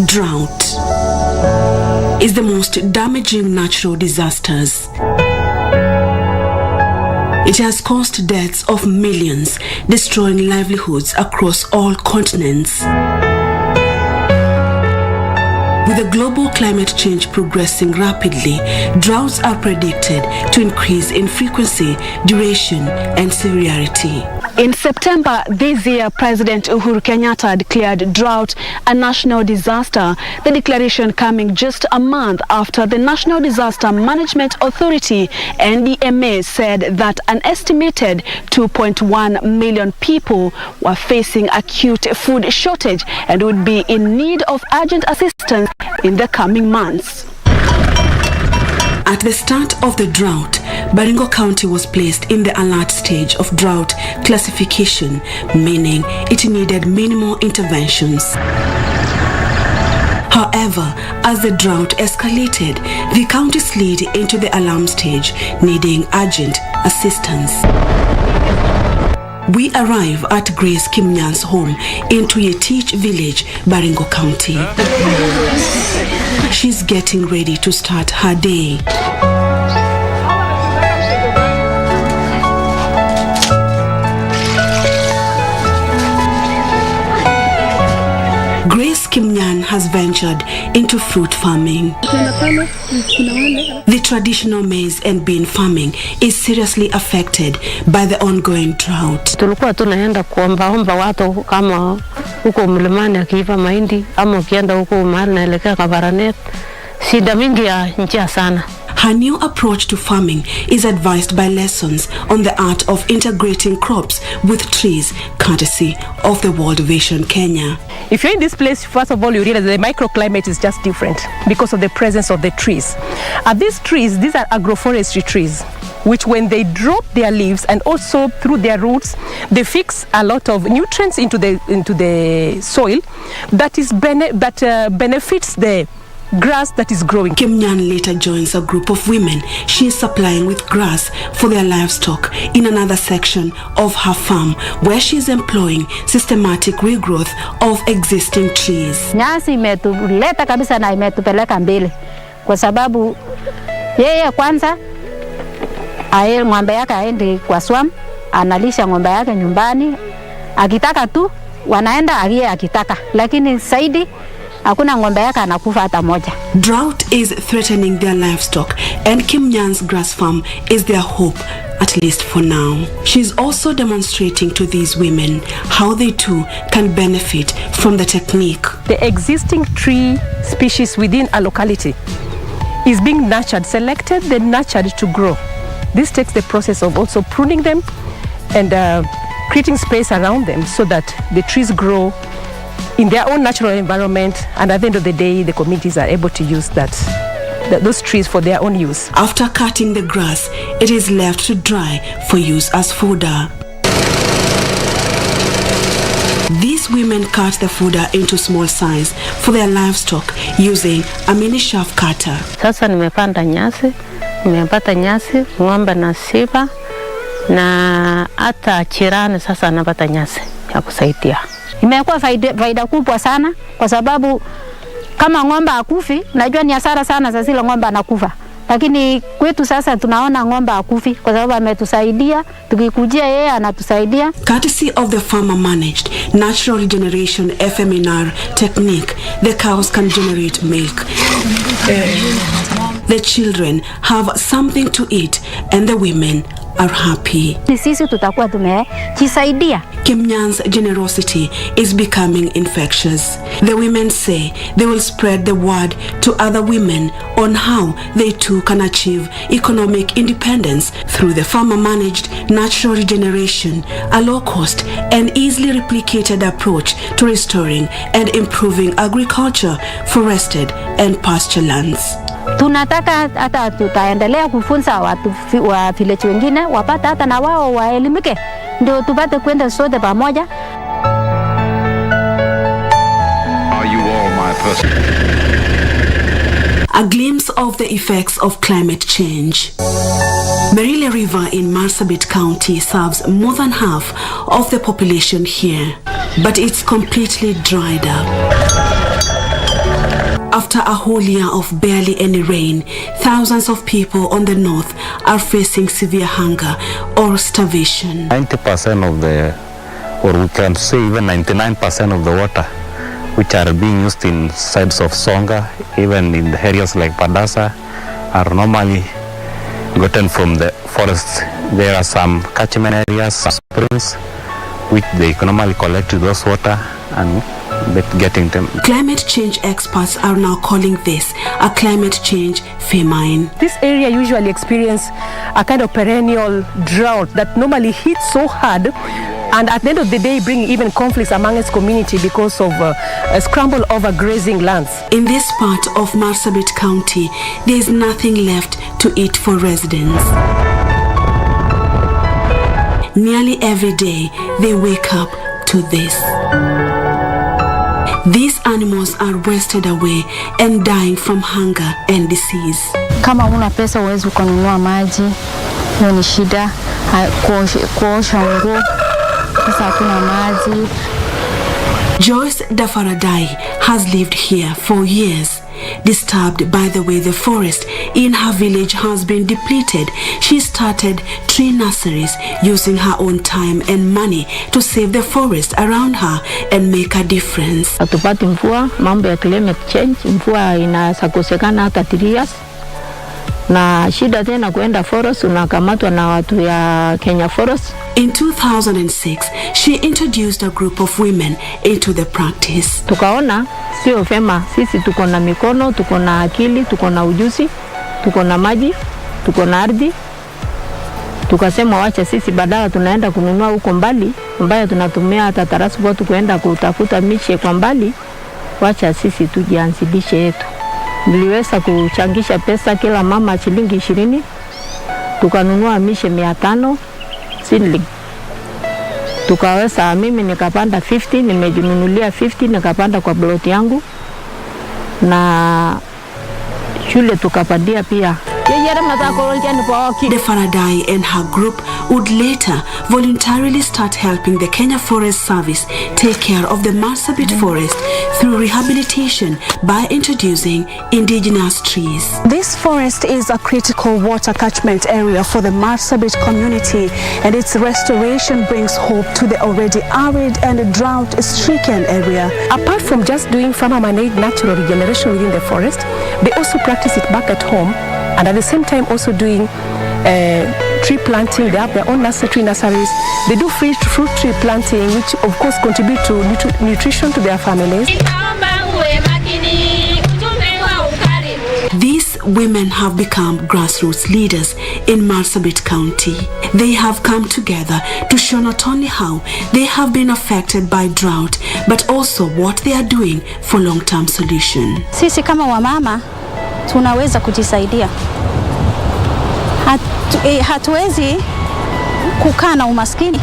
Drought is the most damaging natural disasters. It has caused deaths of millions, destroying livelihoods across all continents. With the global climate change progressing rapidly, droughts are predicted to increase in frequency, duration, and severity. In September this year, President Uhuru Kenyatta declared drought a national disaster, the declaration coming just a month after the National Disaster Management Authority, NDMA, said that an estimated 2.1 million people were facing acute food shortage and would be in need of urgent assistance in the coming months. At the start of the drought, Baringo County was placed in the alert stage of drought classification, meaning it needed minimal interventions. However, as the drought escalated, the county slid into the alarm stage, needing urgent assistance. We arrive at Grace Kimnyan's home in Tuyetich village, Baringo County. She's getting ready to start her day. Grace Kimnyan has ventured into fruit farming. The traditional maize and bean farming is seriously affected by the ongoing drought. Tulikuwa tunaenda kuomba watu kama huko mlimani akiiva mahindi ama ukienda huko mahali naelekea Kabaranet, shida mingi ya njaa sana. Her new approach to farming is advised by lessons on the art of integrating crops with trees, courtesy of the World Vision Kenya. If you're in this place, first of all, you realize the microclimate is just different because of the presence of the trees. These trees, these are agroforestry trees, which when they drop their leaves and also through their roots, they fix a lot of nutrients into the soil that benefits the grass that is growing. Kimnyan later joins a group of women she is supplying with grass for their livestock in another section of her farm, where she is employing systematic regrowth of existing trees. Nyasi imetuleta kabisa na imetupeleka mbele kwa sababu yeye kwanza ng'ombe yake aende kwa swam, analisha ng'ombe yake nyumbani, akitaka tu wanaenda agie akitaka, lakini saidi hakuna ng'ombe yake anakufa hata moja. Drought is threatening their livestock, and Kimnyan's grass farm is their hope, at least for now. She's also demonstrating to these women how they too can benefit from the technique. The existing tree species within a locality is being nurtured, selected, then nurtured to grow. This takes the process of also pruning them and creating space around them so that the trees grow in their own natural environment, and at the end of the day, the communities are able to use those trees for their own use. After cutting the grass, it is left to dry for use as fodder. These women cut the fodder into small size for their livestock using a mini shaft cutter. Sasa nimepanda nyasi, nimepata nyasi, ng'ombe na siba, na hata chirani sasa napata nyasi ya kusaidia. Imekuwa faida kubwa sana kwa sababu kama ng'ombe akufi, najua ni hasara sana sasa ile ng'ombe anakufa. Lakini kwetu sasa tunaona ng'ombe akufi kwa sababu ametusaidia, tukikujia yeye anatusaidia. Courtesy of the farmer managed natural regeneration FMNR technique, the cows can generate milk. The children have something to eat and the women are happy. Sisi tutakuwa tumejisaidia. Kimnyan's generosity is becoming infectious. The women say they will spread the word to other women on how they too can achieve economic independence through the farmer-managed natural regeneration, a low-cost and easily replicated approach to restoring and improving agriculture, forested and pasture lands. Tunataka hata tutaendelea kufunza watu wa village wengine wapata hata na wao waelimike ndio tupate kwenda sote pamoja. Are you all my person? A glimpse of the effects of climate change. Merile River in Marsabit County serves more than half of the population here, but it's completely dried up. After a whole year of barely any rain, thousands of people on the north are facing severe hunger or starvation. 90% of or we can say even 99% of the water which are being used in sides of Songa, even in the areas like Padasa, are normally gotten from the forests. There are some catchment areas, some springs, which they normally collect those water and getting them. Climate change experts are now calling this a climate change famine. This area usually experiences a kind of perennial drought that normally hits so hard, and at the end of the day bring even conflicts among its community because of a scramble over grazing lands. In this part of Marsabit County, there is nothing left to eat for residents. Nearly every day, they wake up to this. These animals are wasted away and dying from hunger and disease. Kama una pesa uwezi kununua maji, hiyo ni shida. Kuosha nguo, sasa hakuna maji. Joyce Dafaradai has lived here for years. Disturbed by the way the forest in her village has been depleted, she started tree nurseries using her own time and money to save the forest around her and make a difference. Hatupati mvua, mambo ya climate change, mvua inasakosekana hata 3 years. Na shida tena kuenda forest unakamatwa na watu ya Kenya Forest. In 2006, she introduced a group of women into the practice. Tukaona sio vema, sisi tuko na mikono, tuko na akili, tuko na ujuzi, tuko na maji, tuko na ardhi. Tukasema wacha sisi badala tunaenda kununua huko mbali, ambayo tunatumia hata transport kuenda kutafuta miche kwa mbali, wacha sisi tujianzidishe yetu. Niliweza kuchangisha pesa kila mama shilingi 20, tukanunua miche 500 seedling. Tukaweza mimi nikapanda 50, nimejinunulia 50 nikapanda kwa plot yangu, na shule tukapandia pia. The Faraday and her group would later voluntarily start helping the Kenya Forest Service take care of the Marsabit forest through rehabilitation by introducing indigenous trees. This forest is a critical water catchment area for the Marsabit community, and its restoration brings hope to the already arid and drought-stricken area. Apart from just doing farmer-managed natural regeneration within the forest, they also practice it back at home, and at the same time also doing tree planting. They have their own tree nurseries. They do free fruit tree planting, which of course contribute to nutrition to their families. These women have become grassroots leaders in Marsabit County. They have come together to show not only how they have been affected by drought, but also what they are doing for long-term solution. Sisi kama wamama tunaweza kujisaidia. Hatuwezi kukaa na umaskini.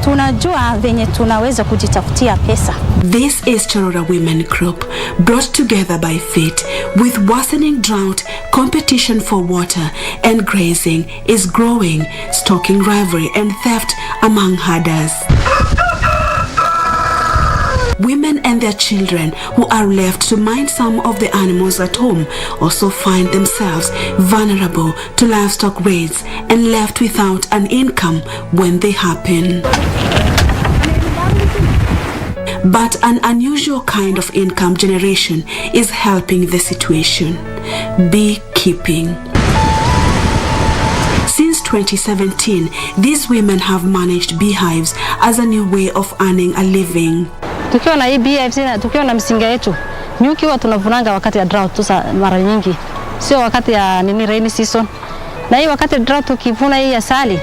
Tunajua venye tunaweza kujitafutia pesa. This is Chorora Women Group, brought together by fate. With worsening drought, competition for water and grazing is growing, stoking rivalry and theft among herders. Women and their children who are left to mind some of the animals at home also find themselves vulnerable to livestock raids and left without an income when they happen. But an unusual kind of income generation is helping the situation: beekeeping. Since 2017, these women have managed beehives as a new way of earning a living. Tukiwa na hii beehives, tukiwa na msinga yetu, nyuki huwa tunavunanga wakati ya drought tu mara nyingi. Sio wakati ya rainy season. Na hii wakati drought tukivuna hii asali,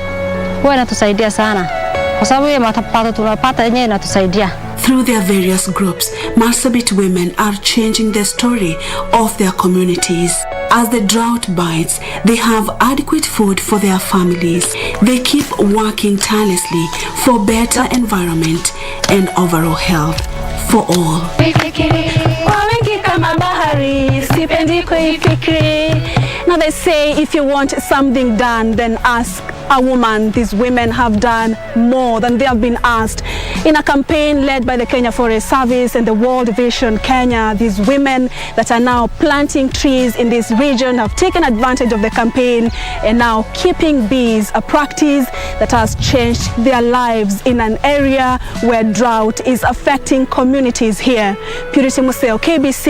huwa inatusaidia sana. Kwa sababu hii mapato tunapata yenyewe inatusaidia. Through their various groups, Marsabit women are changing the story of their communities. As the drought bites, they have adequate food for their families. They keep working tirelessly for better environment and overall health for all. Now always say, if you want something done, then ask a woman. These women have done more than they have been asked. In a campaign led by the Kenya Forest Service and the World Vision Kenya, these women that are now planting trees in this region have taken advantage of the campaign and now keeping bees, a practice that has changed their lives in an area where drought is affecting communities here. Purity Museo, KBC.